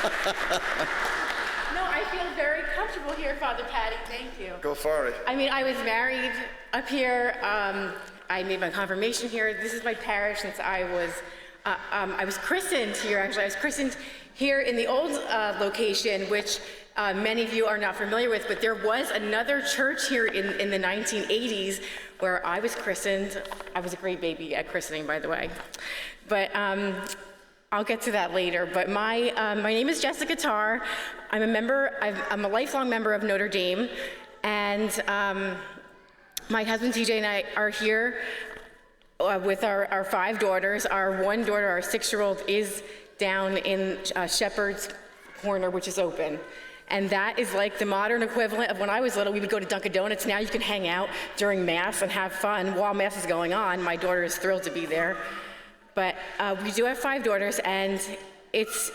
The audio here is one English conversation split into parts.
No, I feel very comfortable here, Father Patty. Thank you. Go for it. I mean, I was married up here. I made my confirmation here. This is my parish since I was christened here, actually. I was christened here in the old location, which many of you are not familiar with, but there was another church here in the 1980s where I was christened. I was a great baby at christening, by the way. But I'll get to that later. But my name is Jessica Tarr. I'm a lifelong member of Notre Dame, and my husband TJ and I are here with our 5 daughters. Our one daughter, our 6-year-old, is down in Shepherd's Corner, which is open. And that is like the modern equivalent of when I was little. We would go to Dunkin' Donuts. Now you can hang out during Mass and have fun while Mass is going on. My daughter is thrilled to be there. But we do have 5 daughters, and it's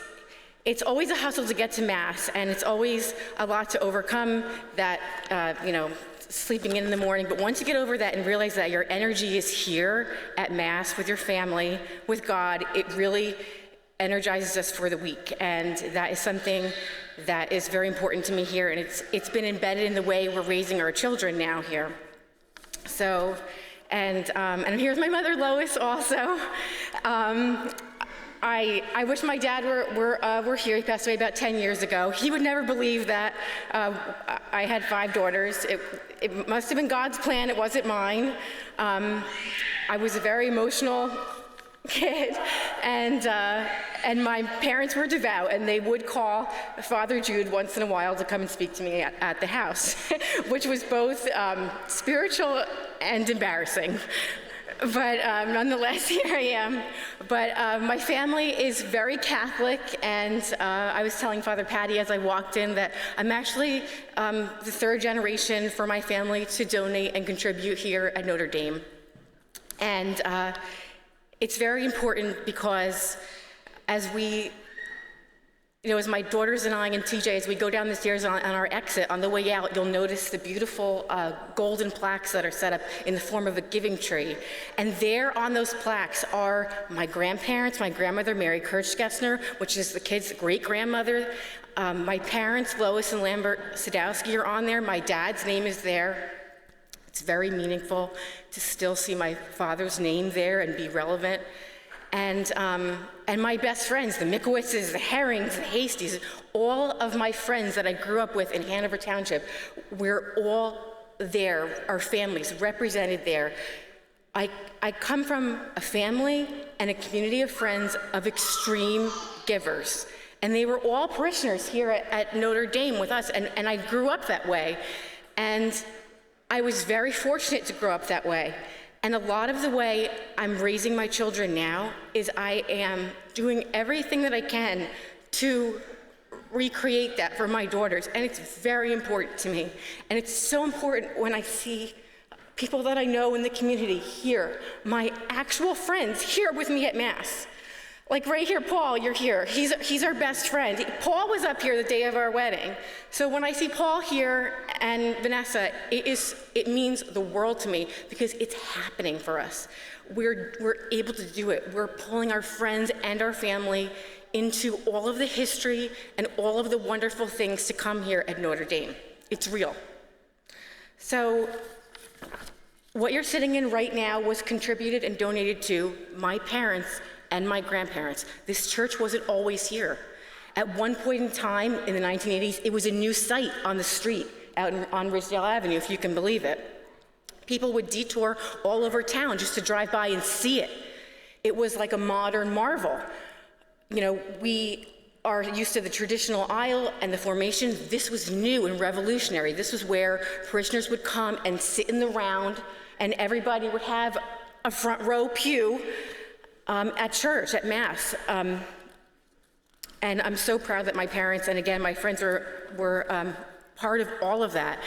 always a hustle to get to Mass, and it's always a lot to overcome that, sleeping in the morning. But once you get over that and realize that your energy is here at Mass with your family, with God, it really energizes us for the week. And that is something that is very important to me here, and it's been embedded in the way we're raising our children now here. So, and here's my mother, Lois, also. I wish my dad were here. He passed away about 10 years ago. He would never believe that I had 5 daughters. It must have been God's plan. It wasn't mine. I was a very emotional kid, and my parents were devout, and they would call Father Jude once in a while to come and speak to me at the house, which was both spiritual and embarrassing. But nonetheless, here I am. But my family is very Catholic, and I was telling Father Patty as I walked in that I'm actually the 3rd generation for my family to donate and contribute here at Notre Dame. And it's very important because as my daughters and I and TJ, as we go down the stairs on our exit, on the way out, you'll notice the beautiful golden plaques that are set up in the form of a giving tree. And there on those plaques are my grandparents, my grandmother, Mary Kirchgessner, which is the kids' great-grandmother. My parents, Lois and Lambert Sadowski, are on there. My dad's name is there. It's very meaningful to still see my father's name there and be relevant. And my best friends, the Mikowitzes, the Herrings, the Hasties, all of my friends that I grew up with in Hanover Township, we're all there, our families represented there. I come from a family and a community of friends of extreme givers. And they were all parishioners here at Notre Dame with us, and I grew up that way. And I was very fortunate to grow up that way. And a lot of the way I'm raising my children now is I am doing everything that I can to recreate that for my daughters. And it's very important to me. And it's so important when I see people that I know in the community here, my actual friends here with me at Mass. Like right here, Paul, you're here. He's our best friend. Paul was up here the day of our wedding. So when I see Paul here and Vanessa, it means the world to me because it's happening for us. We're able to do it. We're pulling our friends and our family into all of the history and all of the wonderful things to come here at Notre Dame. It's real. So what you're sitting in right now was contributed and donated to my parents and my grandparents. This church wasn't always here. At one point in time in the 1980s, it was a new site on the street out on Ridgedale Avenue, if you can believe it. People would detour all over town just to drive by and see it. It was like a modern marvel. We are used to the traditional aisle and the formation. This was new and revolutionary. This was where parishioners would come and sit in the round, and everybody would have a front row pew at church, at Mass. And I'm so proud that my parents, and again, my friends were part of all of that.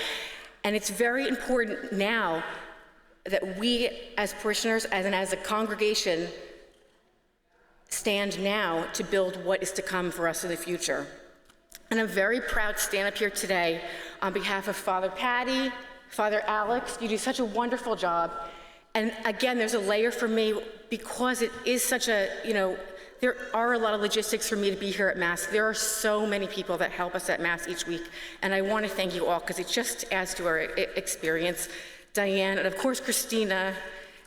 And it's very important now that we as parishioners and as a congregation stand now to build what is to come for us in the future. And I'm very proud to stand up here today on behalf of Father Patty, Father Alex. You do such a wonderful job. And again, there's a layer for me because it is such a, there are a lot of logistics for me to be here at Mass. There are so many people that help us at Mass each week, and I want to thank you all because it just adds to our experience. Diane, and of course Christina,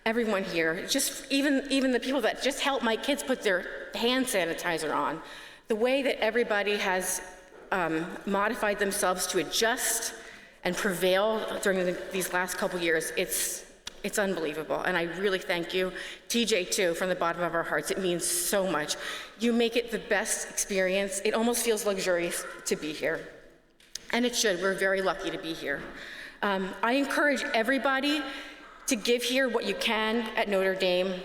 everyone here, just even the people that just help my kids put their hand sanitizer on. The way that everybody has modified themselves to adjust and prevail during these last couple years, it's unbelievable, and I really thank you. TJ, too, from the bottom of our hearts. It means so much. You make it the best experience. It almost feels luxurious to be here, and it should. We're very lucky to be here. I encourage everybody to give here what you can at Notre Dame.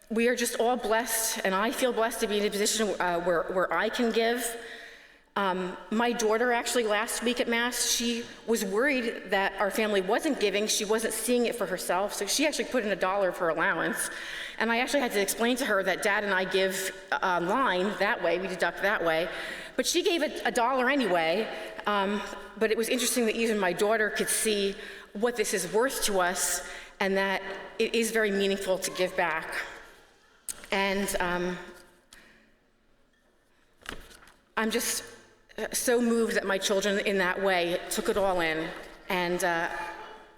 We are just all blessed, and I feel blessed to be in a position where I can give. My daughter, actually, last week at Mass, she was worried that our family wasn't giving. She wasn't seeing it for herself, so she actually put in $1 for allowance. And I actually had to explain to her that Dad and I give online that way, we deduct that way. But she gave it $1 anyway. But it was interesting that even my daughter could see what this is worth to us and that it is very meaningful to give back. And I'm just so moved that my children in that way took it all in. And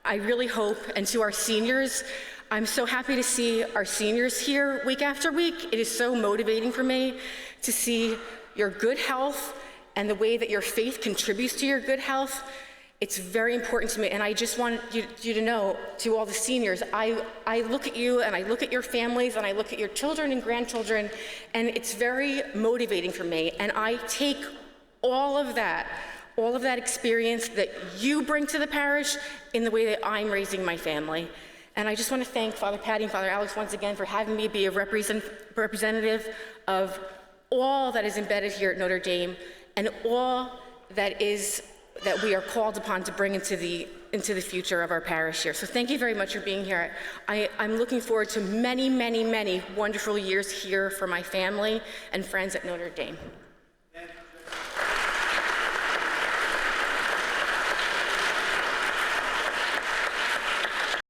I really hope, and to our seniors, I'm so happy to see our seniors here week after week. It is so motivating for me to see your good health and the way that your faith contributes to your good health. It's very important to me, and I just want you to know, to all the seniors, I look at you and I look at your families and I look at your children and grandchildren, and it's very motivating for me. And I take all of that experience that you bring to the parish in the way that I'm raising my family. And I just want to thank Father Patty and Father Alex once again for having me be a representative of all that is embedded here at Notre Dame and all that we are called upon to bring into the future of our parish here. So thank you very much for being here. I'm looking forward to many, many, many wonderful years here for my family and friends at Notre Dame.